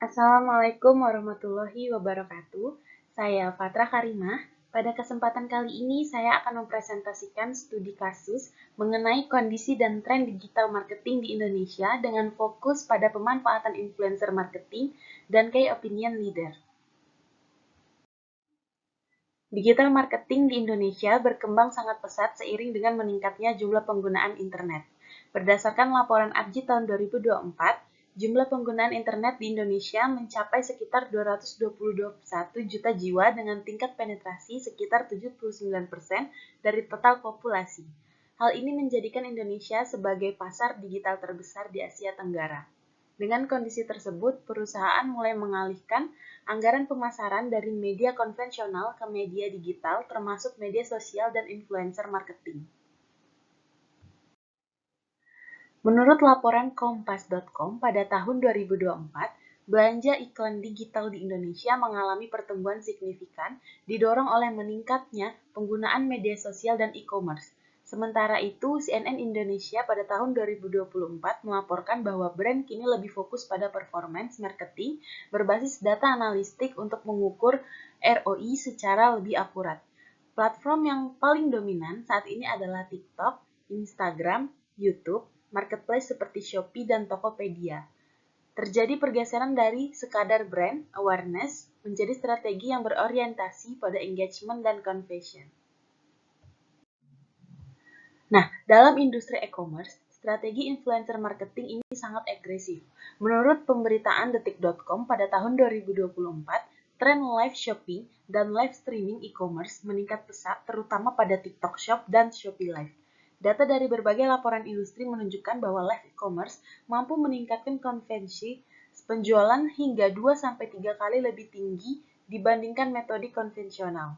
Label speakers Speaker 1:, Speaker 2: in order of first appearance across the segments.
Speaker 1: Assalamualaikum warahmatullahi wabarakatuh. Saya Fatra Karimah. Pada kesempatan kali ini saya akan mempresentasikan studi kasus mengenai kondisi dan tren digital marketing di Indonesia dengan fokus pada pemanfaatan influencer marketing dan key opinion leader. Digital marketing di Indonesia berkembang sangat pesat seiring dengan meningkatnya jumlah penggunaan internet. Berdasarkan laporan ADGI tahun 2024, jumlah penggunaan internet di Indonesia mencapai sekitar 221 juta jiwa dengan tingkat penetrasi sekitar 79% dari total populasi. Hal ini menjadikan Indonesia sebagai pasar digital terbesar di Asia Tenggara. Dengan kondisi tersebut, perusahaan mulai mengalihkan anggaran pemasaran dari media konvensional ke media digital, termasuk media sosial dan influencer marketing. Menurut laporan Kompas.com pada tahun 2024, belanja iklan digital di Indonesia mengalami pertumbuhan signifikan, didorong oleh meningkatnya penggunaan media sosial dan e-commerce. Sementara itu, CNN Indonesia pada tahun 2024 melaporkan bahwa brand kini lebih fokus pada performance marketing berbasis data analistik untuk mengukur ROI secara lebih akurat. Platform yang paling dominan saat ini adalah TikTok, Instagram, YouTube, marketplace seperti Shopee dan Tokopedia. Terjadi pergeseran dari sekadar brand awareness menjadi strategi yang berorientasi pada engagement dan conversion. Nah, dalam industri e-commerce, strategi influencer marketing ini sangat agresif. Menurut pemberitaan detik.com pada tahun 2024, tren live shopping dan live streaming e-commerce meningkat pesat terutama pada TikTok Shop dan Shopee Live. Data dari berbagai laporan industri menunjukkan bahwa live e-commerce mampu meningkatkan konvensi penjualan hingga 2-3 kali lebih tinggi dibandingkan metode konvensional.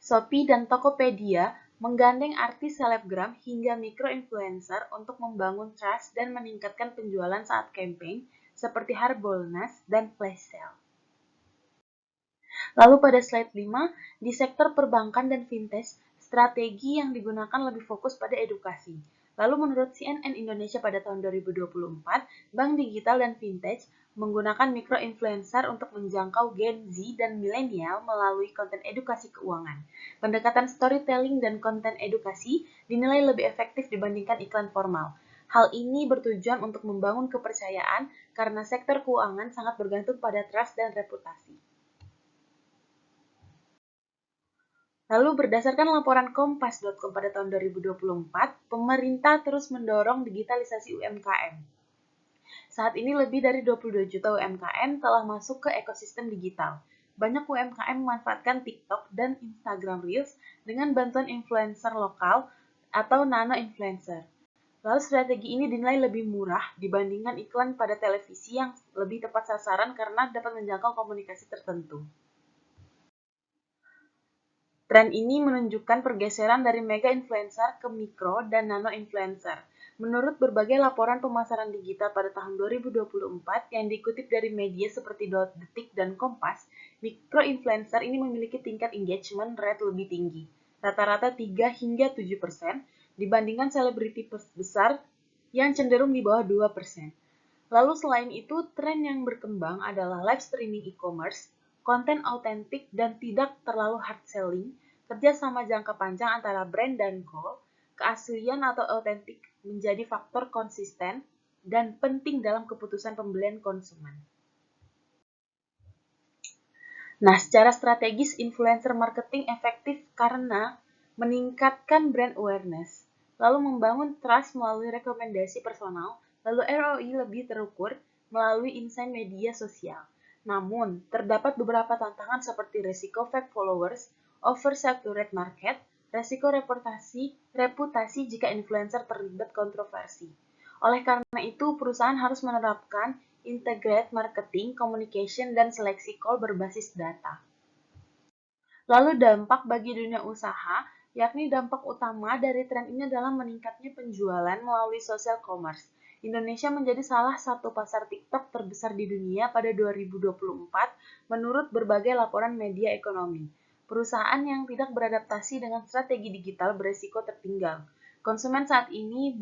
Speaker 1: Shopee dan Tokopedia menggandeng artis selebgram hingga micro-influencer untuk membangun trust dan meningkatkan penjualan saat campaign seperti Harbolnas dan flash sale. Lalu pada slide 5, di sektor perbankan dan fintech, strategi yang digunakan lebih fokus pada edukasi. Lalu menurut CNN Indonesia pada tahun 2024, bank digital dan fintech menggunakan micro-influencer untuk menjangkau Gen Z dan milenial melalui konten edukasi keuangan. Pendekatan storytelling dan konten edukasi dinilai lebih efektif dibandingkan iklan formal. Hal ini bertujuan untuk membangun kepercayaan karena sektor keuangan sangat bergantung pada trust dan reputasi. Lalu berdasarkan laporan Kompas.com pada tahun 2024, pemerintah terus mendorong digitalisasi UMKM. Saat ini lebih dari 22 juta UMKM telah masuk ke ekosistem digital. Banyak UMKM memanfaatkan TikTok dan Instagram Reels dengan bantuan influencer lokal atau nano influencer. Lalu strategi ini dinilai lebih murah dibandingkan iklan pada televisi yang lebih tepat sasaran karena dapat menjangkau komunikasi tertentu. Tren ini menunjukkan pergeseran dari mega influencer ke mikro dan nano influencer. Menurut berbagai laporan pemasaran digital pada tahun 2024 yang dikutip dari media seperti Detik dan Kompas, mikro influencer ini memiliki tingkat engagement rate lebih tinggi, rata-rata 3 hingga 7% dibandingkan selebriti besar yang cenderung di bawah 2%. Lalu selain itu, tren yang berkembang adalah live streaming e-commerce, konten autentik dan tidak terlalu hard selling, kerjasama jangka panjang antara brand dan goal, keaslian atau autentik menjadi faktor konsisten dan penting dalam keputusan pembelian konsumen. Nah, secara strategis influencer marketing efektif karena meningkatkan brand awareness, lalu membangun trust melalui rekomendasi personal, lalu ROI lebih terukur melalui insight media sosial. Namun, terdapat beberapa tantangan seperti resiko fake followers, oversaturate market, resiko reputasi jika influencer terlibat kontroversi. Oleh karena itu, perusahaan harus menerapkan integrated marketing, communication, dan seleksi call berbasis data. Lalu dampak bagi dunia usaha, yakni dampak utama dari tren ini adalah meningkatnya penjualan melalui social commerce. Indonesia menjadi salah satu pasar TikTok terbesar di dunia pada 2024 menurut berbagai laporan media ekonomi. Perusahaan yang tidak beradaptasi dengan strategi digital beresiko tertinggal. Konsumen saat ini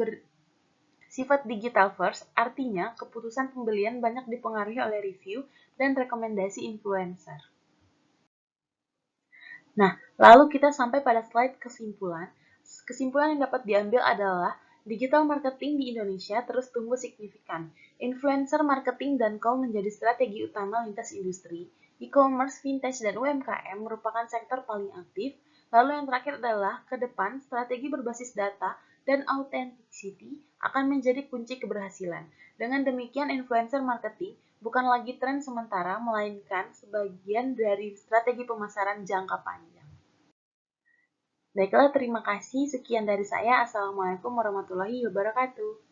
Speaker 1: Sifat digital first artinya keputusan pembelian banyak dipengaruhi oleh review dan rekomendasi influencer. Nah, lalu kita sampai pada slide kesimpulan. Kesimpulan yang dapat diambil adalah digital marketing di Indonesia terus tumbuh signifikan. Influencer marketing dan call menjadi strategi utama lintas industri. E-commerce, vintage, dan UMKM merupakan sektor paling aktif. Lalu yang terakhir adalah ke depan strategi berbasis data dan authenticity akan menjadi kunci keberhasilan. Dengan demikian, influencer marketing bukan lagi tren sementara, melainkan sebagian dari strategi pemasaran jangka panjang. Baiklah, terima kasih. Sekian dari saya. Assalamualaikum warahmatullahi wabarakatuh.